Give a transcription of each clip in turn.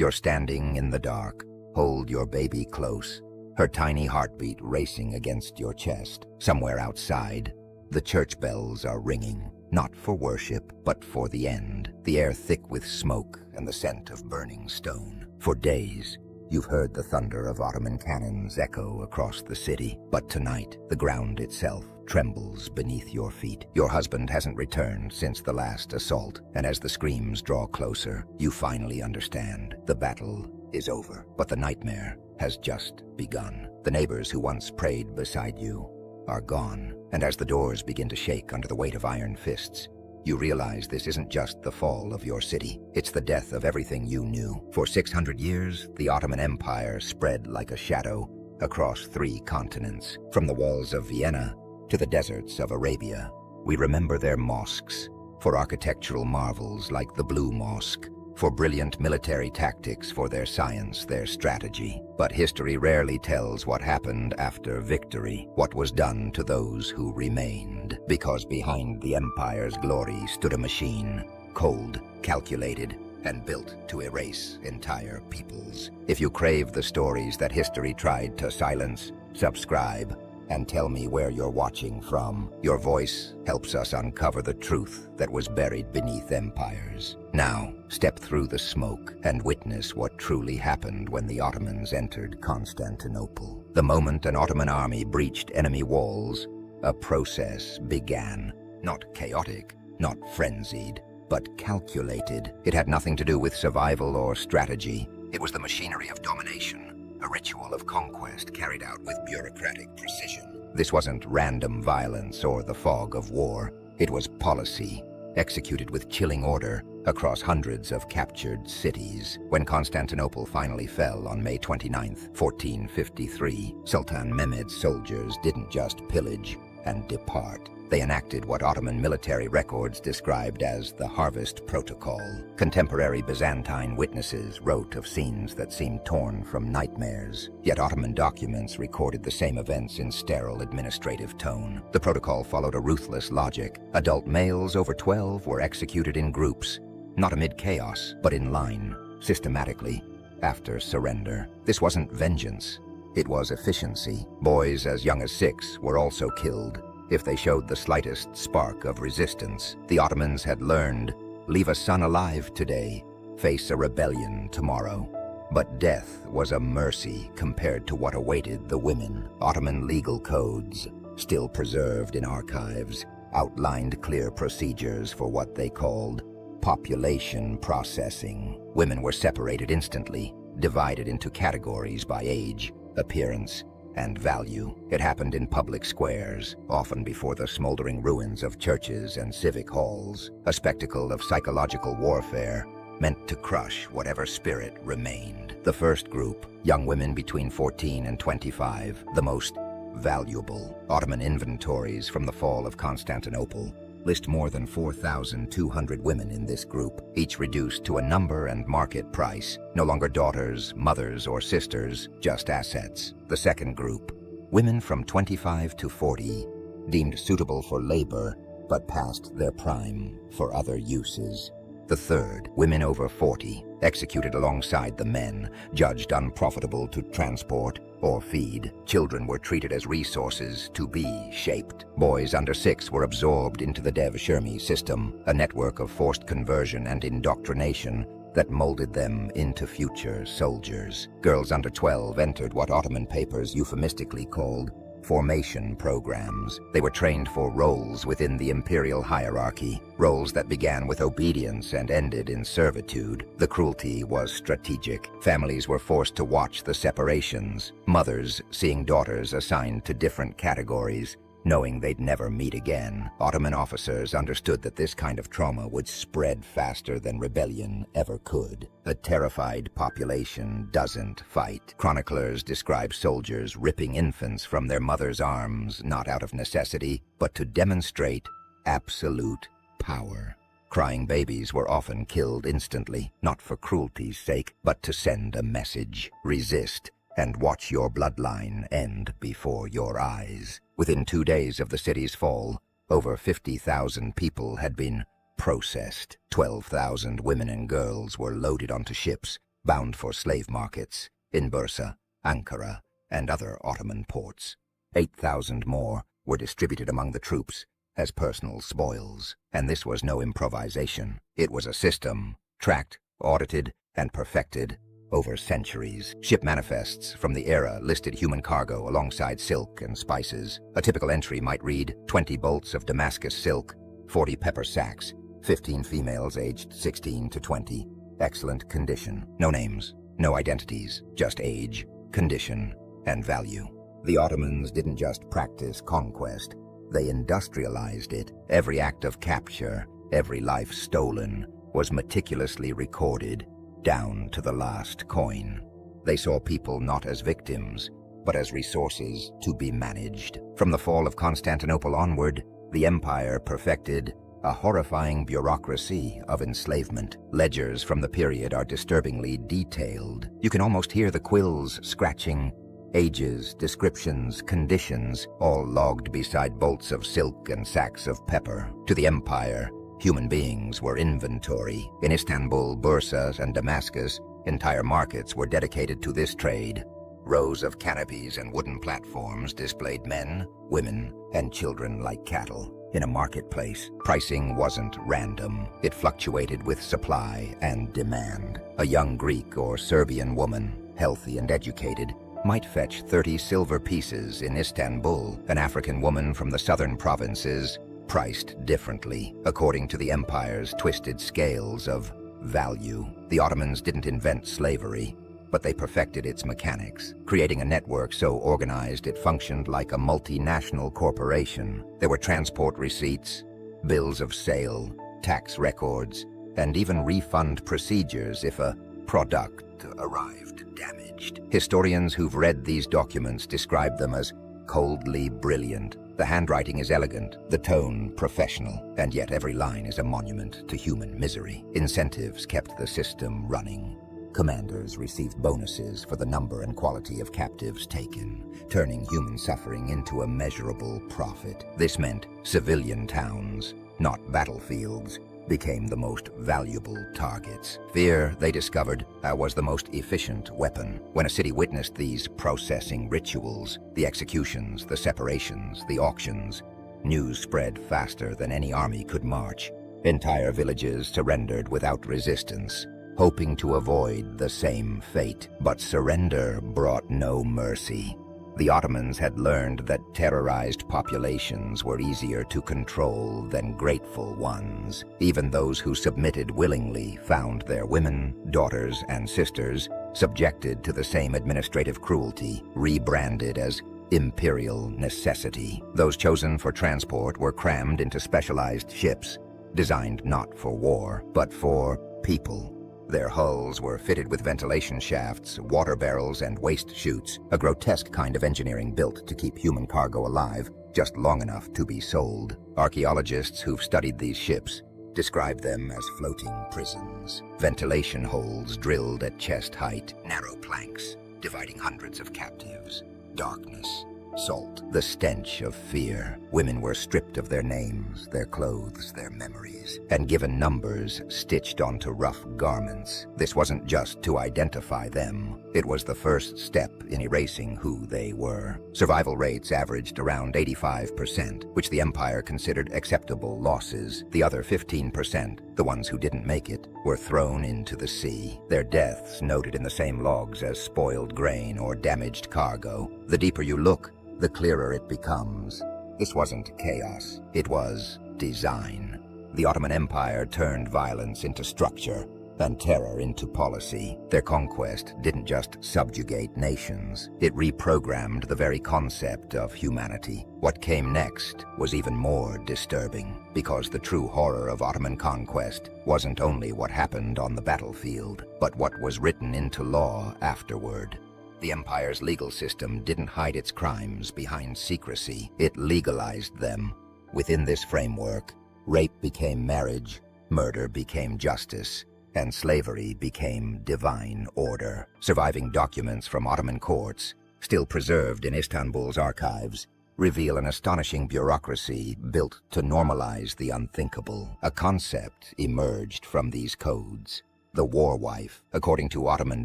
You're standing in the dark. Hold your baby close, her tiny heartbeat racing against your chest. Somewhere outside, the church bells are ringing, not for worship, but for the end. The air thick with smoke and the scent of burning stone. For days, you've heard the thunder of Ottoman cannons echo across the city, but tonight, the ground itself trembles beneath your feet. Your husband hasn't returned since the last assault, and as the screams draw closer, you finally understand. The battle is over, but the nightmare has just begun. The neighbors who once prayed beside you are gone, and as the doors begin to shake under the weight of iron fists, you realize this isn't just the fall of your city, it's the death of everything you knew. For 600 years, the Ottoman Empire spread like a shadow across 3 continents, from the walls of Vienna to the deserts of Arabia. We remember their mosques for architectural marvels like the Blue Mosque, for brilliant military tactics, for their science, their strategy. But history rarely tells what happened after victory, what was done to those who remained. Because behind the empire's glory stood a machine, cold, calculated, and built to erase entire peoples. If you crave the stories that history tried to silence, subscribe and tell me where you're watching from. Your voice helps us uncover the truth that was buried beneath empires. Now, step through the smoke and witness what truly happened when the Ottomans entered Constantinople. The moment an Ottoman army breached enemy walls, a process began. Not chaotic, not frenzied, but calculated. It had nothing to do with survival or strategy. It was the machinery of domination. A ritual of conquest carried out with bureaucratic precision. This wasn't random violence or the fog of war. It was policy, executed with chilling order across hundreds of captured cities. When Constantinople finally fell on May 29, 1453, Sultan Mehmed's soldiers didn't just pillage and depart. They enacted what Ottoman military records described as the Harvest Protocol. Contemporary Byzantine witnesses wrote of scenes that seemed torn from nightmares, yet Ottoman documents recorded the same events in sterile administrative tone. The protocol followed a ruthless logic. Adult males over 12 were executed in groups, not amid chaos, but in line, systematically, after surrender. This wasn't vengeance, it was efficiency. Boys as young as 6 were also killed if they showed the slightest spark of resistance. The Ottomans had learned, leave a son alive today, face a rebellion tomorrow. But death was a mercy compared to what awaited the women. Ottoman legal codes, still preserved in archives, outlined clear procedures for what they called population processing. Women were separated instantly, divided into categories by age, appearance, and value. It happened in public squares, often before the smoldering ruins of churches and civic halls, a spectacle of psychological warfare meant to crush whatever spirit remained. The first group, young women between 14 and 25, the most valuable. Ottoman inventories from the fall of Constantinople list more than 4,200 women in this group, each reduced to a number and market price, no longer daughters, mothers, or sisters, just assets. The second group, women from 25 to 40, deemed suitable for labor, but past their prime for other uses. The third, women over 40, executed alongside the men, judged unprofitable to transport or feed. Children were treated as resources to be shaped. Boys under 6 were absorbed into the Dev-Shermi system, a network of forced conversion and indoctrination that molded them into future soldiers. Girls under 12 entered what Ottoman papers euphemistically called formation programs. They were trained for roles within the imperial hierarchy, roles that began with obedience and ended in servitude. The cruelty was strategic. Families were forced to watch the separations, mothers seeing daughters assigned to different categories, knowing they'd never meet again. Ottoman officers understood that this kind of trauma would spread faster than rebellion ever could. A terrified population doesn't fight. Chroniclers describe soldiers ripping infants from their mothers' arms, not out of necessity, but to demonstrate absolute power. Crying babies were often killed instantly, not for cruelty's sake, but to send a message. Resist, and watch your bloodline end before your eyes. Within 2 days of the city's fall, over 50,000 people had been processed. 12,000 women and girls were loaded onto ships bound for slave markets in Bursa, Ankara, and other Ottoman ports. 8,000 more were distributed among the troops as personal spoils. And this was no improvisation. It was a system, tracked, audited, and perfected over centuries. Ship manifests from the era listed human cargo alongside silk and spices. A typical entry might read 20 bolts of Damascus silk, 40 pepper sacks, 15 females aged 16 to 20. Excellent condition. No names, no identities, just age, condition, and value. The Ottomans didn't just practice conquest, they industrialized it. Every act of capture, every life stolen, was meticulously recorded, down to the last coin. They saw people not as victims, but as resources to be managed. From the fall of Constantinople onward, the empire perfected a horrifying bureaucracy of enslavement. Ledgers from the period are disturbingly detailed. You can almost hear the quills scratching. Ages, descriptions, conditions, all logged beside bolts of silk and sacks of pepper. To the empire, human beings were inventory. In Istanbul, Bursa, and Damascus, entire markets were dedicated to this trade. Rows of canopies and wooden platforms displayed men, women, and children like cattle. In a marketplace, pricing wasn't random. It fluctuated with supply and demand. A young Greek or Serbian woman, healthy and educated, might fetch 30 silver pieces in Istanbul. An African woman from the southern provinces, priced differently, according to the empire's twisted scales of value. The Ottomans didn't invent slavery, but they perfected its mechanics, creating a network so organized it functioned like a multinational corporation. There were transport receipts, bills of sale, tax records, and even refund procedures if a product arrived damaged. Historians who've read these documents describe them as coldly brilliant. The handwriting is elegant, the tone professional, and yet every line is a monument to human misery. Incentives kept the system running. Commanders received bonuses for the number and quality of captives taken, turning human suffering into a measurable profit. This meant civilian towns, not battlefields, became the most valuable targets. Fear, they discovered, was the most efficient weapon. When a city witnessed these processing rituals, the executions, the separations, the auctions, news spread faster than any army could march. Entire villages surrendered without resistance, hoping to avoid the same fate. But surrender brought no mercy. The Ottomans had learned that terrorized populations were easier to control than grateful ones. Even those who submitted willingly found their women, daughters, and sisters subjected to the same administrative cruelty, rebranded as imperial necessity. Those chosen for transport were crammed into specialized ships, designed not for war, but for people. Their hulls were fitted with ventilation shafts, water barrels, and waste chutes, a grotesque kind of engineering built to keep human cargo alive just long enough to be sold. Archaeologists who've studied these ships describe them as floating prisons. Ventilation holes drilled at chest height, narrow planks dividing hundreds of captives. Darkness, salt, the stench of fear. Women were stripped of their names, their clothes, their memories, and given numbers stitched onto rough garments. This wasn't just to identify them. It was the first step in erasing who they were. Survival rates averaged around 85%, which the empire considered acceptable losses. The other 15%, the ones who didn't make it, were thrown into the sea, their deaths noted in the same logs as spoiled grain or damaged cargo. The deeper you look, the clearer it becomes. This wasn't chaos, it was design. The Ottoman Empire turned violence into structure and terror into policy. Their conquest didn't just subjugate nations, it reprogrammed the very concept of humanity. What came next was even more disturbing, because the true horror of Ottoman conquest wasn't only what happened on the battlefield, but what was written into law afterward. The empire's legal system didn't hide its crimes behind secrecy, it legalized them. Within this framework, rape became marriage, murder became justice, and slavery became divine order. Surviving documents from Ottoman courts, still preserved in Istanbul's archives, reveal an astonishing bureaucracy built to normalize the unthinkable. A concept emerged from these codes: the war wife. According to Ottoman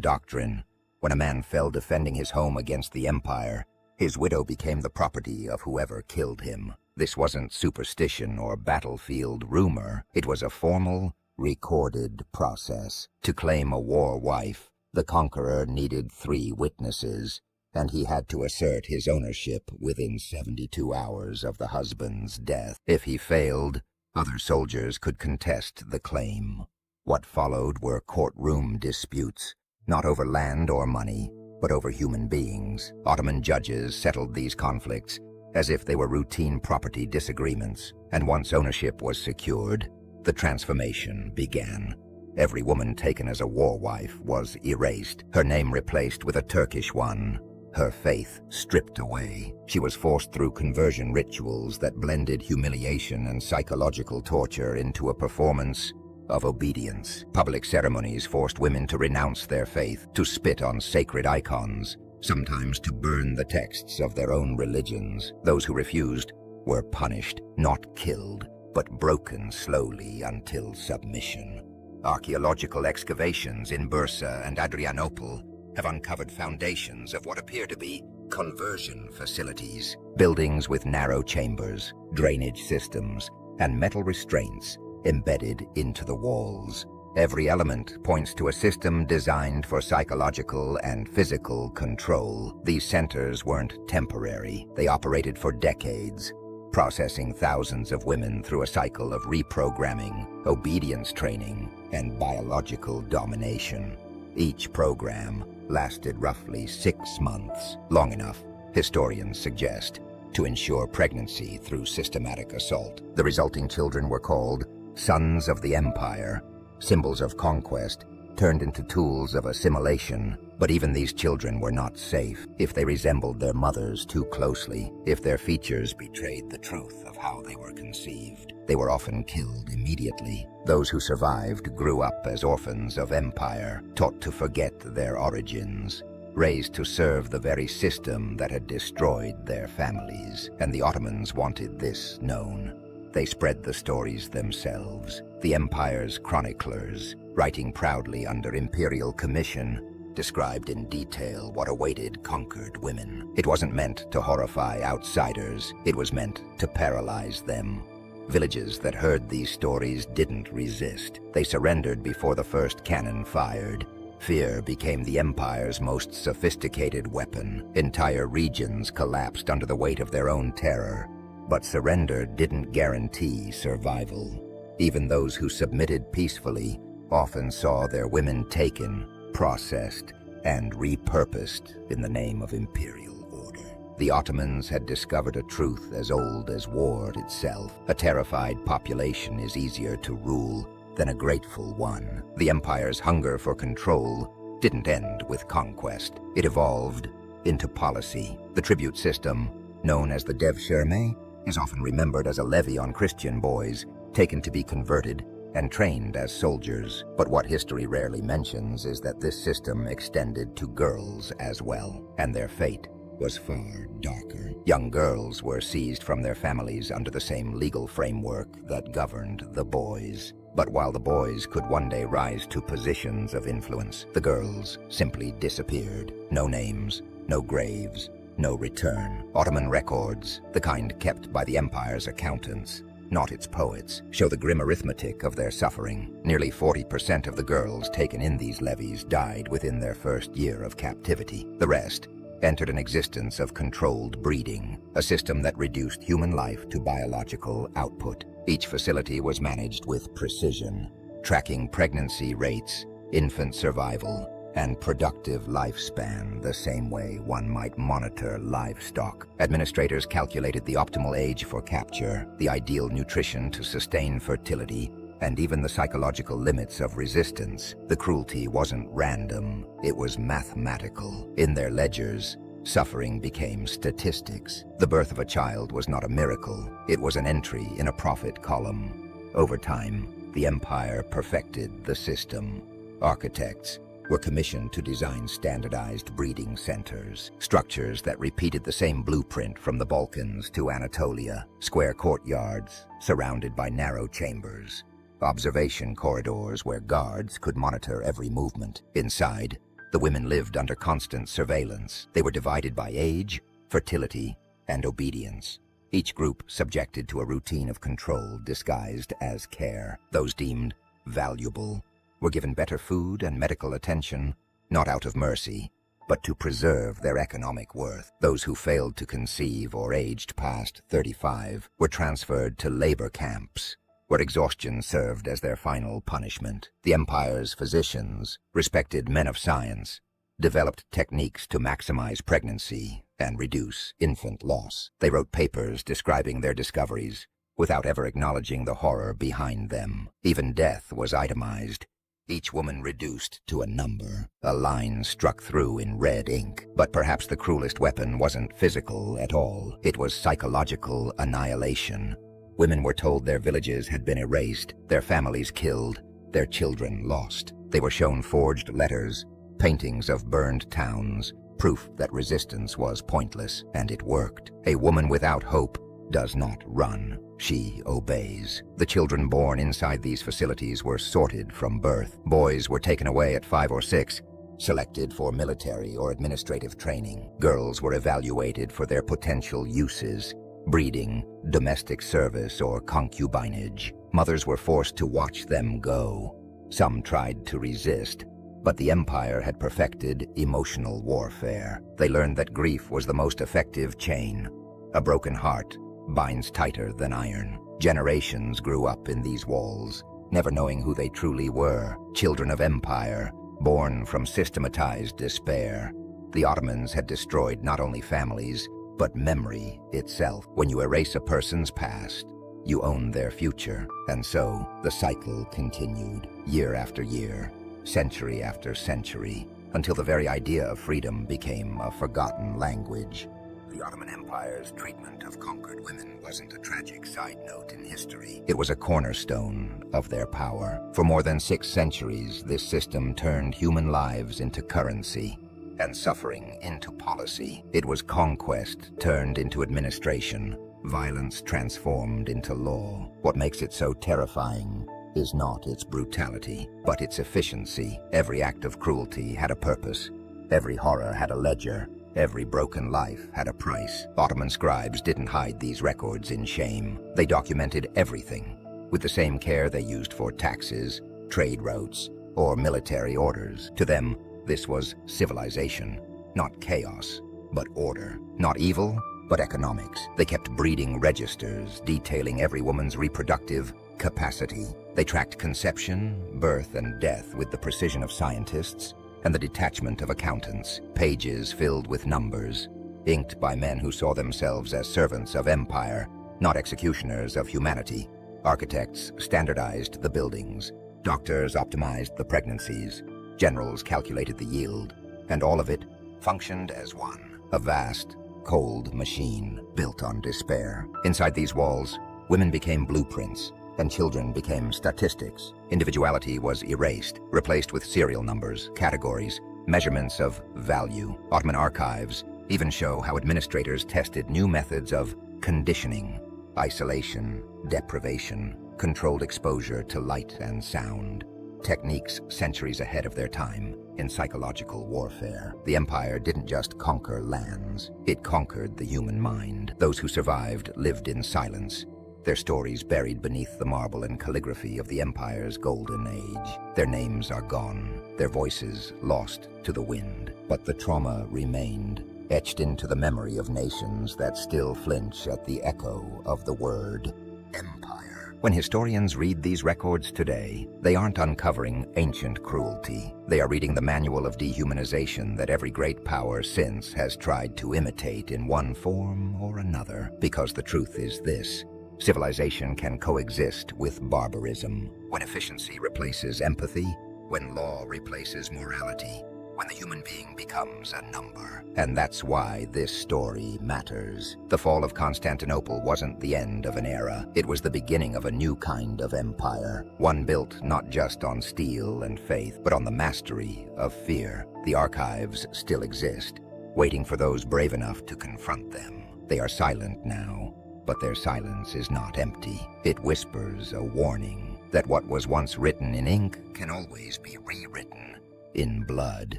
doctrine, when a man fell defending his home against the empire, his widow became the property of whoever killed him. This wasn't superstition or battlefield rumor. It was a formal, recorded process. To claim a war wife, the conqueror needed 3 witnesses, and he had to assert his ownership within 72 hours of the husband's death. If he failed, other soldiers could contest the claim. What followed were courtroom disputes, not over land or money, but over human beings. Ottoman judges settled these conflicts as if they were routine property disagreements, and once ownership was secured, the transformation began. Every woman taken as a war wife was erased, her name replaced with a Turkish one, her faith stripped away. She was forced through conversion rituals that blended humiliation and psychological torture into a performance of obedience. Public ceremonies forced women to renounce their faith, to spit on sacred icons, sometimes to burn the texts of their own religions. Those who refused were punished, not killed, but broken slowly until submission. Archaeological excavations in Bursa and Adrianople have uncovered foundations of what appear to be conversion facilities, buildings with narrow chambers, drainage systems, and metal restraints embedded into the walls. Every element points to a system designed for psychological and physical control. These centers weren't temporary. They operated for decades, processing thousands of women through a cycle of reprogramming, obedience training, and biological domination. Each program lasted roughly 6 months, long enough, historians suggest, to ensure pregnancy through systematic assault. The resulting children were called sons of the empire, symbols of conquest, turned into tools of assimilation. But even these children were not safe if they resembled their mothers too closely, if their features betrayed the truth of how they were conceived. They were often killed immediately. Those who survived grew up as orphans of empire, taught to forget their origins, raised to serve the very system that had destroyed their families. And the Ottomans wanted this known. They spread the stories themselves, the empire's chroniclers, writing proudly under imperial commission, described in detail what awaited conquered women. It wasn't meant to horrify outsiders, it was meant to paralyze them. Villages that heard these stories didn't resist. They surrendered before the first cannon fired. Fear became the empire's most sophisticated weapon. Entire regions collapsed under the weight of their own terror. But surrender didn't guarantee survival. Even those who submitted peacefully often saw their women taken, processed, and repurposed in the name of imperial order. The Ottomans had discovered a truth as old as war itself. A terrified population is easier to rule than a grateful one. The empire's hunger for control didn't end with conquest. It evolved into policy. The tribute system, known as the devshirme, is often remembered as a levy on Christian boys, taken to be converted and trained as soldiers. But what history rarely mentions is that this system extended to girls as well, and their fate was far darker. Young girls were seized from their families under the same legal framework that governed the boys. But while the boys could one day rise to positions of influence, the girls simply disappeared. No names, no graves, no return. Ottoman records, the kind kept by the empire's accountants, not its poets, show the grim arithmetic of their suffering. Nearly 40% of the girls taken in these levies died within their first year of captivity. The rest entered an existence of controlled breeding, a system that reduced human life to biological output. Each facility was managed with precision, tracking pregnancy rates, infant survival, and productive lifespan the same way one might monitor livestock. Administrators calculated the optimal age for capture, the ideal nutrition to sustain fertility, and even the psychological limits of resistance. The cruelty wasn't random, it was mathematical. In their ledgers, suffering became statistics. The birth of a child was not a miracle, it was an entry in a profit column. Over time, the empire perfected the system. Architects were commissioned to design standardized breeding centers, structures that repeated the same blueprint from the Balkans to Anatolia, square courtyards surrounded by narrow chambers, observation corridors where guards could monitor every movement. Inside, the women lived under constant surveillance. They were divided by age, fertility, and obedience. Each group subjected to a routine of control disguised as care. Those deemed valuable were given better food and medical attention, not out of mercy, but to preserve their economic worth. Those who failed to conceive or aged past 35 were transferred to labor camps, where exhaustion served as their final punishment. The empire's physicians, respected men of science, developed techniques to maximize pregnancy and reduce infant loss. They wrote papers describing their discoveries without ever acknowledging the horror behind them. Even death was itemized, each woman reduced to a number, a line struck through in red ink. But perhaps the cruelest weapon wasn't physical at all. It was psychological annihilation. Women were told their villages had been erased, their families killed, their children lost. They were shown forged letters, paintings of burned towns, proof that resistance was pointless, and it worked. A woman without hope does not run. She obeys. The children born inside these facilities were sorted from birth. Boys were taken away at 5 or 6, selected for military or administrative training. Girls were evaluated for their potential uses: breeding, domestic service, or concubinage. Mothers were forced to watch them go. Some tried to resist, but the empire had perfected emotional warfare. They learned that grief was the most effective chain. A broken heart binds tighter than iron. Generations grew up in these walls, never knowing who they truly were. Children of empire, born from systematized despair. The Ottomans had destroyed not only families, but memory itself. When you erase a person's past, you own their future. And so, the cycle continued, year after year, century after century, until the very idea of freedom became a forgotten language. The Ottoman Empire's treatment of conquered women wasn't a tragic side note in history. It was a cornerstone of their power. For more than 6 centuries, this system turned human lives into currency and suffering into policy. It was conquest turned into administration, violence transformed into law. What makes it so terrifying is not its brutality, but its efficiency. Every act of cruelty had a purpose. Every horror had a ledger. Every broken life had a price. Ottoman scribes didn't hide these records in shame. They documented everything, with the same care they used for taxes, trade routes, or military orders. To them, this was civilization, not chaos, but order. Not evil, but economics. They kept breeding registers, detailing every woman's reproductive capacity. They tracked conception, birth, and death with the precision of scientists and the detachment of accountants. Pages filled with numbers, inked by men who saw themselves as servants of empire, not executioners of humanity. Architects standardized the buildings. Doctors optimized the pregnancies. Generals calculated the yield. And all of it functioned as one, a vast, cold machine built on despair. Inside these walls, women became blueprints, and children became statistics. Individuality was erased, replaced with serial numbers, categories, measurements of value. Ottoman archives even show how administrators tested new methods of conditioning: isolation, deprivation, controlled exposure to light and sound. Techniques centuries ahead of their time in psychological warfare. The empire didn't just conquer lands, it conquered the human mind. Those who survived lived in silence, their stories buried beneath the marble and calligraphy of the empire's golden age. Their names are gone, their voices lost to the wind. But the trauma remained, etched into the memory of nations that still flinch at the echo of the word empire. When historians read these records today, they aren't uncovering ancient cruelty. They are reading the manual of dehumanization that every great power since has tried to imitate in one form or another. Because the truth is this: civilization can coexist with barbarism. When efficiency replaces empathy, when law replaces morality, when the human being becomes a number. And that's why this story matters. The fall of Constantinople wasn't the end of an era. It was the beginning of a new kind of empire, one built not just on steel and faith, but on the mastery of fear. The archives still exist, waiting for those brave enough to confront them. They are silent now, but their silence is not empty. It whispers a warning, that what was once written in ink can always be rewritten in blood.